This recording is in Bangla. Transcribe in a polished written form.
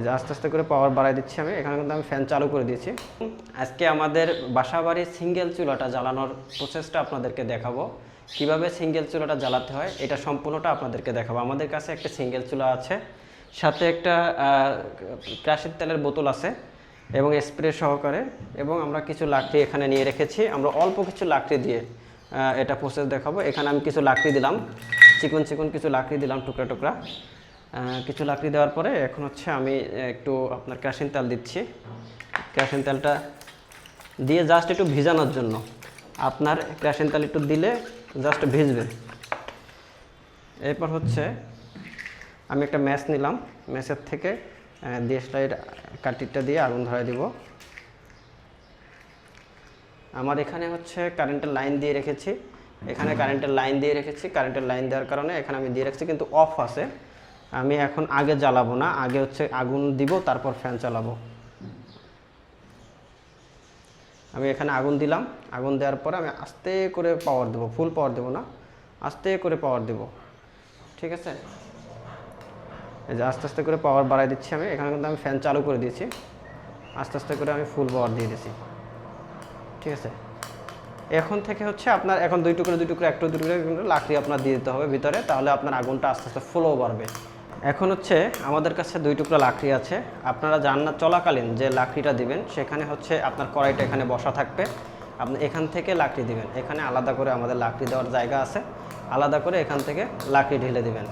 যে আস্তে আস্তে করে পাওয়ার বাড়াই দিচ্ছি আমি। এখানে কিন্তু আমি ফ্যান চালু করে দিয়েছি। আজকে আমাদের বাসাবাড়ির সিঙ্গেল চুলাটা জ্বালানোর প্রসেসটা আপনাদেরকে দেখাবো। কিভাবে সিঙ্গেল চুলাটা জ্বালাতে হয় এটা সম্পূর্ণটা আপনাদেরকে দেখাবো। আমাদের কাছে একটা সিঙ্গেল চুলা আছে, সাথে একটা কেরোসিন তেলের বোতল আছে এবং স্প্রে সহকারে, এবং আমরা কিছু লাকড়ি এখানে নিয়ে রেখেছি। আমরা অল্প কিছু লাকড়ি দিয়ে এটা প্রসেস দেখাবো। এখানে আমি কিছু লাকড়ি দিলাম, চিকন চিকন কিছু লাকড়ি দিলাম, টুকরা টুকরা কিছু লাকড়ি দেওয়ার পরে এখন হচ্ছে আমি একটু আপনার কেরোসিন তেল দিচ্ছি। কেরোসিন তেলটা দিয়ে জাস্ট একটু ভিজানোর জন্য, আপনার কেরোসিন তেল একটু দিলে জাস্ট ভিজবে। এরপর হচ্ছে আমি একটা ম্যাচ নিলাম, ম্যাচের থেকে দেশলাইট কাঠিটা দিয়ে আগুন ধরাই দিব। আমার এখানে হচ্ছে কারেন্টের লাইন দিয়ে রেখেছি, এখানে কারেন্টের লাইন দিয়ে রেখেছি। কারেন্টের লাইন দেওয়ার কারণে এখানে আমি দিয়ে রাখছি, কিন্তু অফ আছে। আমি এখন আগে জ্বালাবো না, আগে হচ্ছে আগুন দিব, তারপর ফ্যান চালাবো। আমি এখানে আগুন দিলাম, আগুন দেওয়ার পরে আমি আস্তে করে পাওয়ার দেবো, ফুল পাওয়ার দেবো না, আস্তে করে পাওয়ার দেবো, ঠিক আছে। এই যে আস্তে আস্তে করে পাওয়ার বাড়াই দিচ্ছি আমি। এখানে কিন্তু আমি ফ্যান চালু করে দিয়েছি, আস্তে আস্তে করে আমি ফুল পাওয়ার দিয়ে দিয়েছি, ঠিক আছে। এখন থেকে হচ্ছে আপনার এখন দুই টুকরো একটু দুই টুকরো লাকড়ি আপনার দিয়ে দিতে হবে ভিতরে, তাহলে আপনার আগুনটা আস্তে আস্তে ফ্লো বাড়বে। এখন হচ্ছে আমাদের কাছে দুই টুকরো লাকড়ি আছে। আপনারা রান্না চলাকালীন যে লাকড়িটা দিবেন সেখানে হচ্ছে আপনার কড়াইটা এখানে বসা থাকবে, আপনি এখান থেকে লাকড়ি দিবেন। এখানে আলাদা করে আমাদের লাকড়ি দেওয়ার জায়গা আছে, আলাদা করে এখান থেকে লাকড়ি ঢেলে দিবেন।